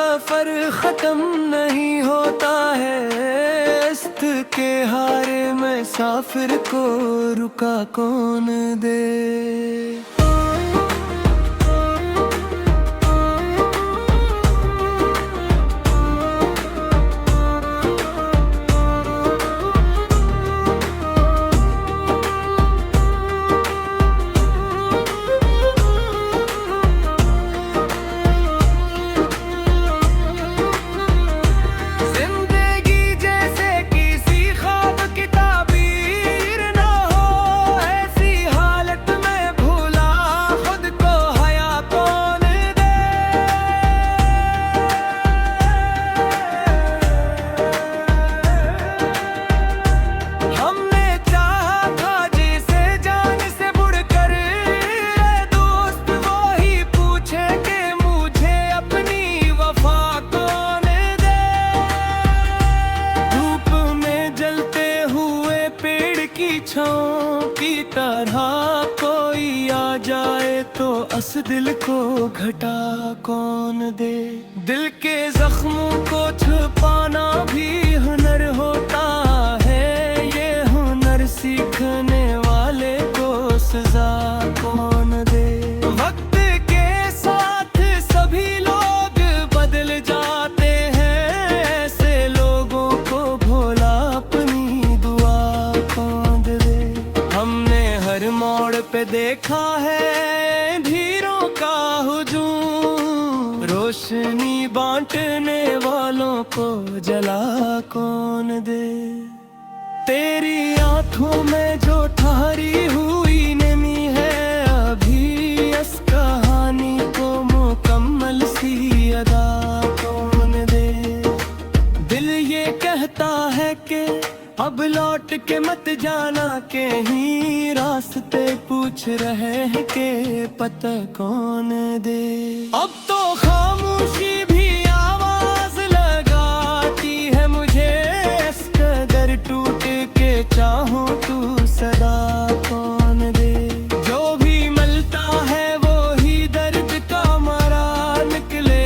सफर खत्म नहीं होता है, रास्त के हारे मुसाफिर को रुका कौन दे। की तरह कोई आ जाए तो अस दिल को घटा कौन दे। दिल के जख्मों को छुपाना भी हुनर होता है, ये हुनर सीखने वाले को सजा कौन दे। वक्त के साथ सभी लोग बदल जाते हैं, ऐसे लोगों को भोला अपनी दुआ कौन दे। हमने हर मोड़ पे देखा है धीरों का हुजूम, रोशनी बांटने वालों को जला कौन दे। तेरी आंखों में जो ठहरी हुई नमी है, अभी इस कहानी को मुकम्मल सी अदा कौन दे। दिल ये कहता है कि अब लौट के मत जाना, के ही रास्ते पूछ रहे हैं कि पता कौन दे। अब तो खामोशी भी आवाज लगाती है मुझे, इस कदर टूट के चाहूं तू सदा कौन दे। जो भी मिलता है वो ही दर्द का मरा निकले,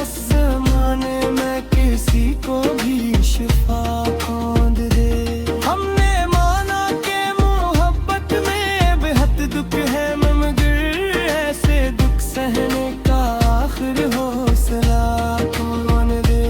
इस जमाने में किसी को भी शिफा कौन दे। हमने माना के मोहब्बत में बेहद दुख है, मगर ऐसे दुख सहने का आखिर हौसला कौन दे।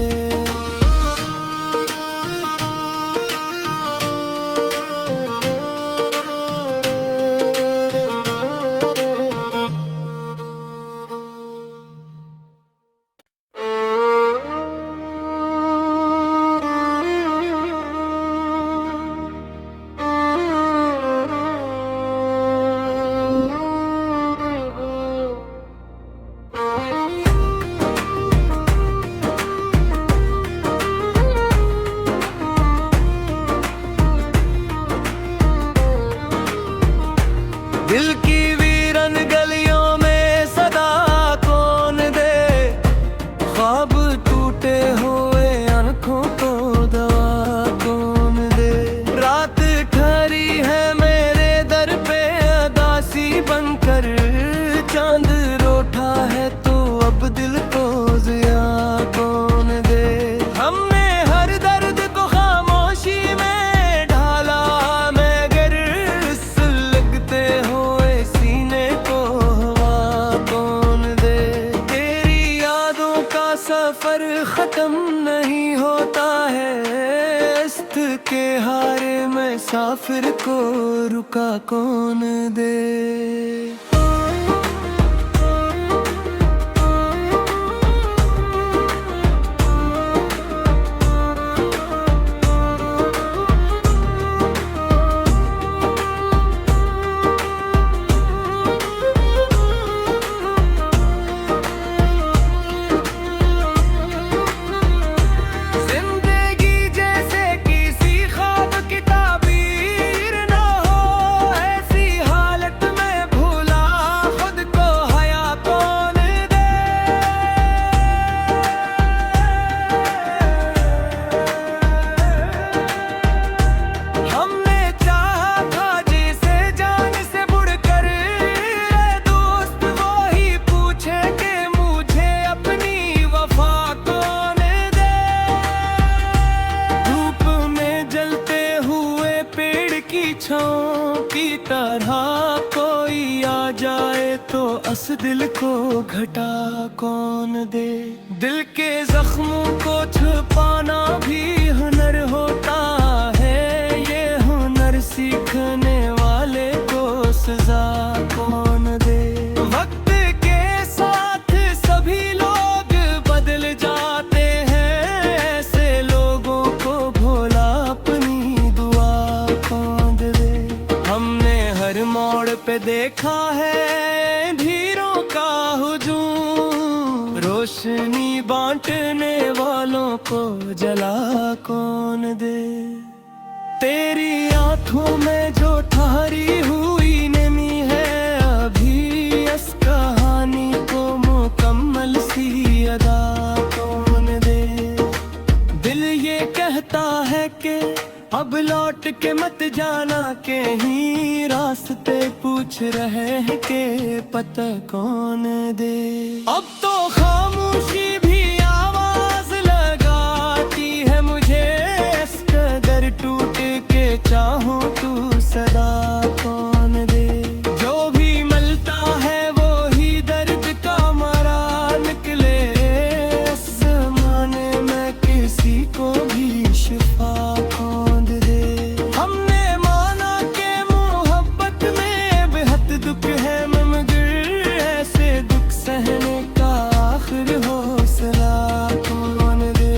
दिल की वीरन गलियों में सदा कौन दे, ख्वाब टूटे हुए आंखों को दवा कौन दे। रात ठहरी है मेरे दर पे अदासी बनकर, चांद रोठा है तो अब दिल को जिया कौन दे। हमने हर दर्द को खामोशी में ढाला, मगर इस लगते हुए सीने को हवा कौन दे। तेरी यादों का सफर खत्म नहीं होता है, रास्त के हारे मुसाफिर को रुका कौन दे। भूला इस दिल को घटा कौन दे। दिल के जख्मों को छुपाना भी हुनर होता है, ये हुनर सीखने वाले को सजा कौन दे। वक्त के साथ सभी लोग बदल जाते हैं, ऐसे लोगों को भोला अपनी दुआ कौन दे। हमने हर मोड़ पे देखा है धीरों का हुजूम, रोशनी बांटने वालों को जला कौन दे। तेरी आंखों में जो ठहरी हुई नमी है, अभी इस कहानी को मुकम्मल सी अदा कौन दे। दिल ये कहता है कि अब लौट के मत जाना, के ही रास्ते पूछ रहे हैं कि पता कौन दे। अब तो खामोशी भी आवाज लगाती है मुझे, इस कदर टूट के चाहूं तू सदा कौन दे। जो भी मिलता है वो ही दर्द का मरा निकले, इस ज़माने में किसी को भी शिफा कौन दे। हमने माना के मोहब्बत में बेहद दुख है, मगर ऐसे दुख सहने का आखिर हौसला कौन दे।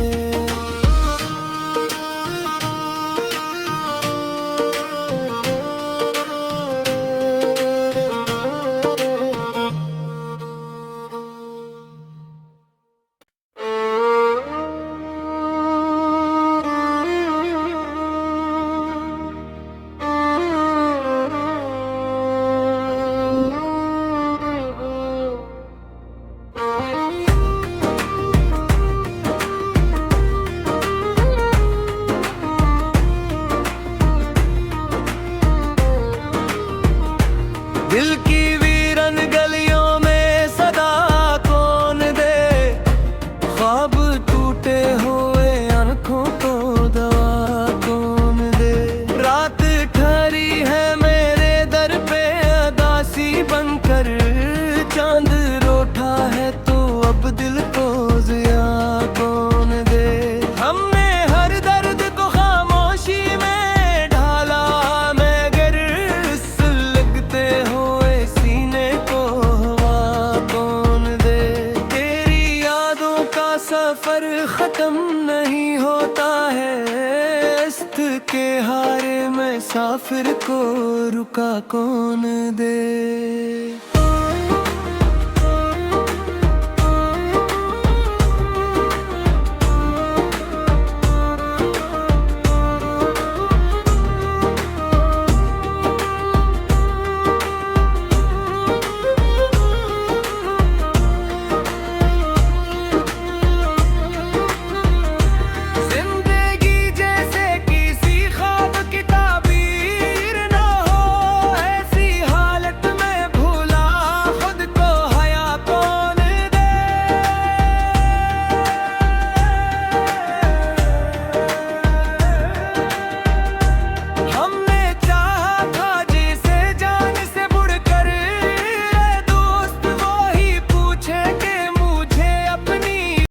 दिल की वीरन गलियों में सदा कौन दे, ख्वाब टूटे हुए आंखों को दवा कौन दे। रात ठहरी है मेरे दर पे अदासी बनकर, चांद रोठा है तो अब दिल को जिया कौन दे। हमने हर दर्द को खामोशी में ढाला, मगर सुलगते हुए सीने को हवा कौन दे। तेरी यादों का सफर खत्म नहीं होता है, इश्क के हारे में साफिर को रुका कौन दे।